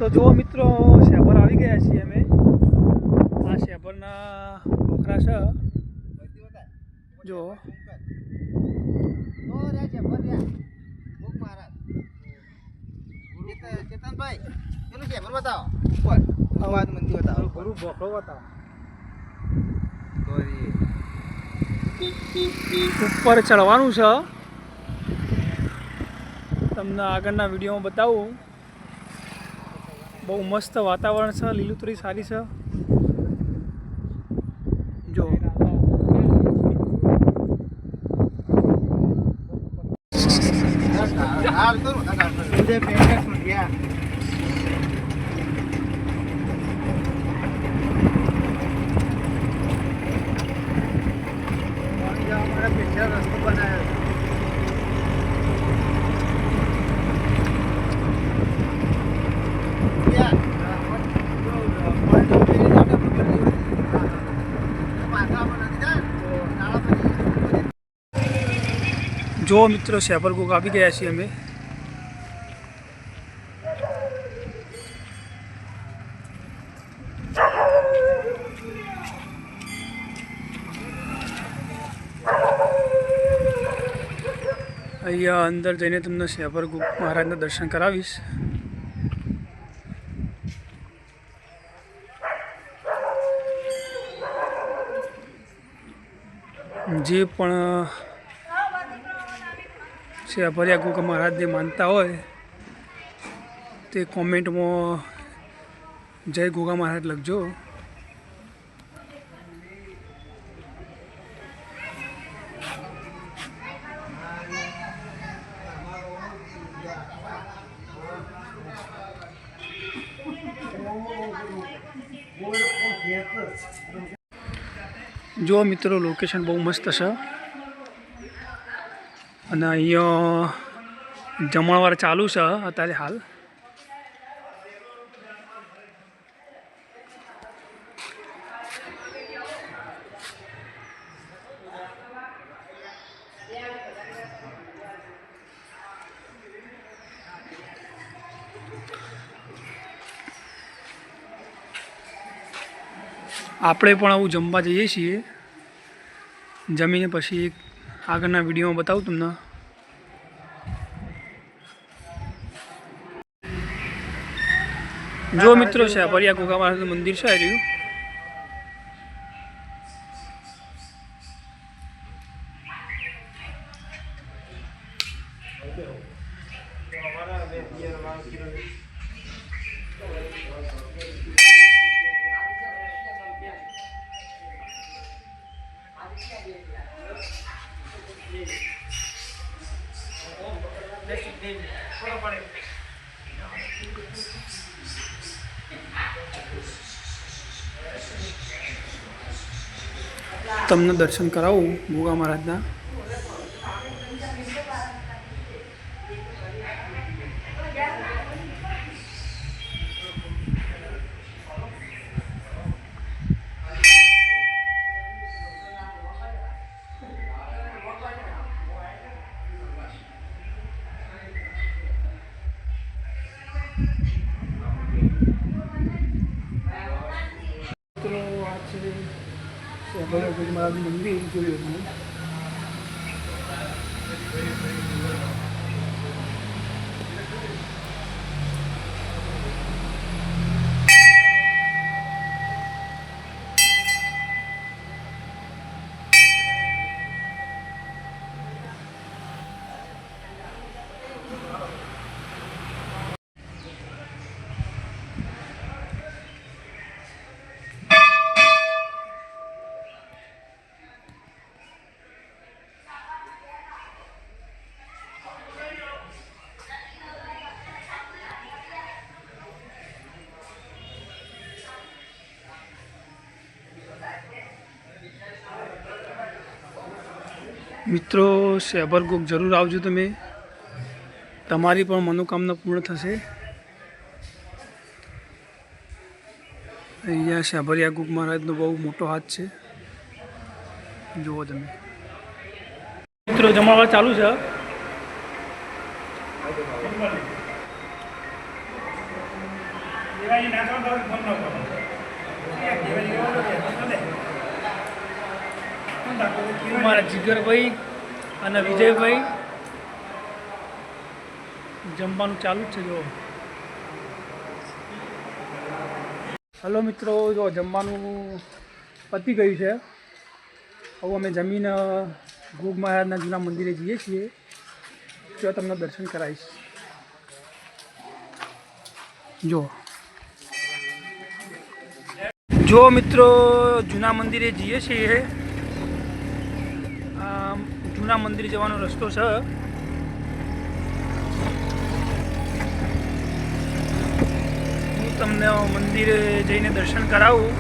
તો જો મિત્રો શેભર આવી ગયા છીએ અમે. આ શેભરના બોકરા છે જો. ચેતનભાઈ પેલું શેભર બતાવો ઉપર મંદિર બતાવો ગુરુ બોકરો બતાવો ઉપર ચડવાનું છે. તમને આગળના વિડીયોમાં બતાવું. બહુ મસ્ત વાતાવરણ છે, લીલોતરી સારી છે જો. રસ્તો બનાવ્યો જો મિત્રો શેભર કોક આવી ગયા છીએ અમે. અહીંયા અંદર જઈને તમને શેભર કોક મહારાજના દર્શન કરાવીશ. જે પણ શેભરિયા ગોગા મહારાજને માનતા હોય તે કોમેન્ટમાં જય ગોગા મહારાજ લખજો. જો મિત્રો લોકેશન બહુ મસ્ત છે અને અહીંયા જમણવાર ચાલુ છે અત્યારે હાલ. આપણે પણ આવું જમવા જઈએ છીએ. જમીને પછી આગળના વિડીયોમાં બતાવું તમને. જો મિત્રો શેભરિયા ગોગા મહારાજનું મંદિર છે રહ્યું. તમને દર્શન કરાવું ગોગા મહારાજના. શેભરિયા ગોગા મહારાજનું મંદિર જોયું. મિત્રો શેભર કોક જરૂર આવજો તમે. તમારી પણ મનોકામના પૂર્ણ થશે. અહીંયા શેભરિયા ગોગા મહારાજનો બહુ મોટો હાથ છે. જુઓ તમે મિત્રો જમાવા ચાલુ છે. અમારા જીગરભાઈ અને વિજયભાઈ જમવાનું ચાલુ જ છે. જો હલો મિત્રો, જો જમવાનું પતી ગયું છે. હવે અમે જમીને ગોગ મહારાજના જૂના મંદિરે જઈએ છીએ. ત્યાં તમને દર્શન કરાવીશ. જો મિત્રો, જૂના મંદિરે જઈએ છીએ. જૂના મંદિર જવાનો રસ્તો છે. હું તમને મંદિરે જઈને દર્શન કરાવું.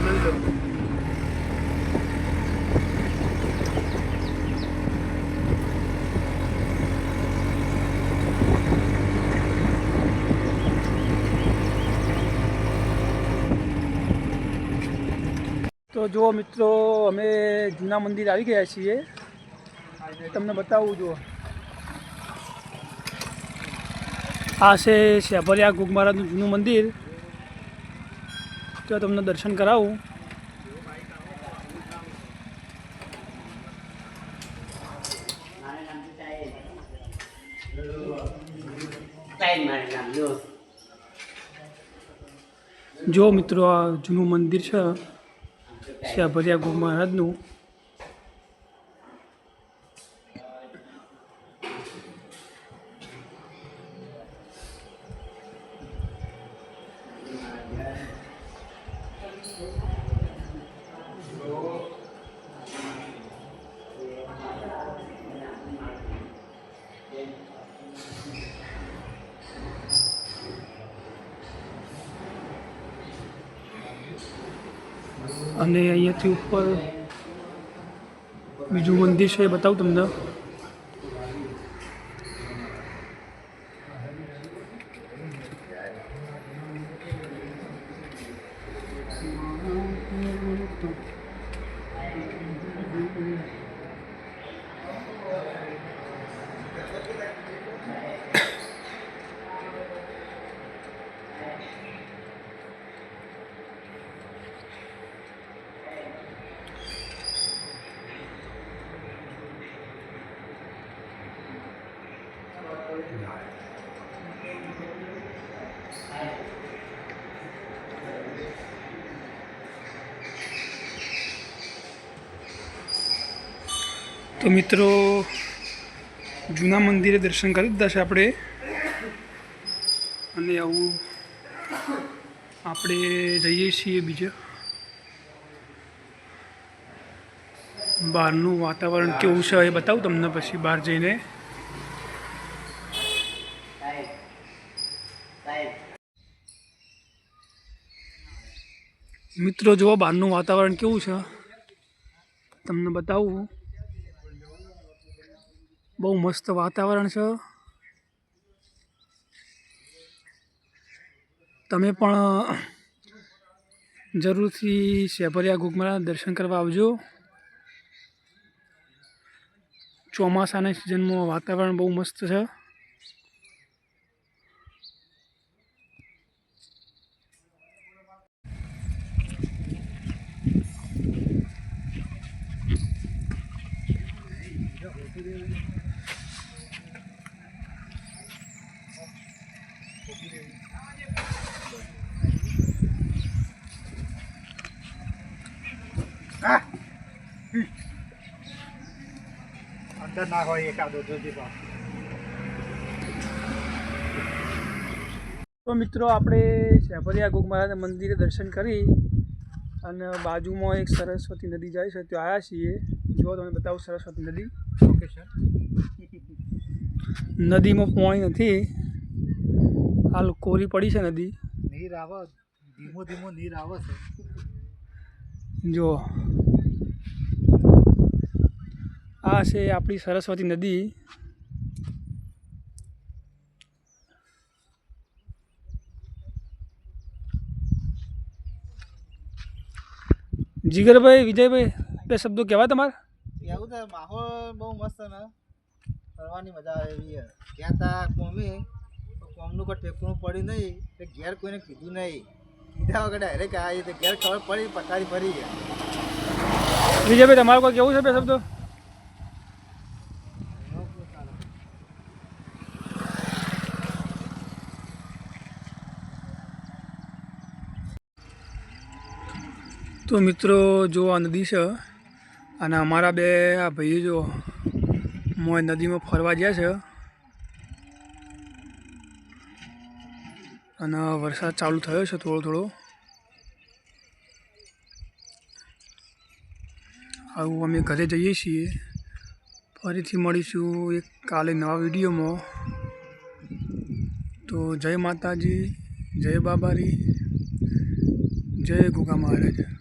જોઈ લો. તો જો મિત્રો, અમે જૂના મંદિર આવી ગયા છીએ. તમને બતાવું. જો આ છે શેભરિયા ગોગ મહારાજનું જૂનું મંદિર. તો તમને દર્શન કરાવું. જો મિત્રો, આ જૂનું મંદિર છે શેભરિયા ગોગ મહારાજનું. અને અહીંયાથી ઉપર બીજું મંદિર છે, એ બતાવું તમને. તો મિત્રો, જૂના મંદિરે દર્શન કરી દીધા છે આપણે. અને આવું આપણે જઈએ છીએ બીજા. બહારનું વાતાવરણ કેવું છે એ બતાવું તમને પછી બહાર જઈને. મિત્રો જુઓ બહારનું વાતાવરણ કેવું છે તમને બતાવું. બહુ મસ્ત વાતાવરણ છે. તમે પણ જરૂરથી શેભરિયા ગોગ મહારાજના દર્શન કરવા આવજો. ચોમાસાના સિઝનમાં વાતાવરણ બહુ મસ્ત છે. અંદર ના હોય એકાદો જોજે તો. તો મિત્રો, આપણે શેભરિયા ગોગ મહારાજના મંદિરે દર્શન કરી અને બાજુમાં એક સરસ્વતી નદી જાય છે, ત્યાં આવ્યા છીએ. જો તમને બતાવું સરસ્વતી નદી. નદીમાં પાણી નથી, હાલ કોરી પડી છે નદી. નીર આવે, ધીમો ધીમો નીર આવે છે. જો આ છે આપણી સરસ્વતી નદી. જીગરભાઈ, વિજયભાઈ, બે શબ્દો કહેવા તમારે? એવું છે, માહોલ બહુ મસ્ત ને ફરવાની મજા આવે એવી. ગયા તા કોમી કોમનું કોઈ ઠેકણું પડ્યું નહીં તે ઘેર કોઈને કીધું નહીં કીધા વગર ડાયરેક્ટ આવી તો ઘેર ખબર પડી પથારી ફરી ગયા. વિજયભાઈ તમારું કોઈ કેવું છે બે શબ્દો? તો મિત્રો જો આ નદી છે અને અમારા બે આ ભાઈઓ જો મોય નદીમાં ફરવા ગયા છે અને વરસાદ ચાલુ થયો છે થોડો થોડો. આવું અમે ઘરે જઈએ છીએ. ફરીથી મળીશું એક કાલે નવા વિડીયોમાં. તો જય માતાજી, જય બાબારી, જય ગોગા મહારાજ.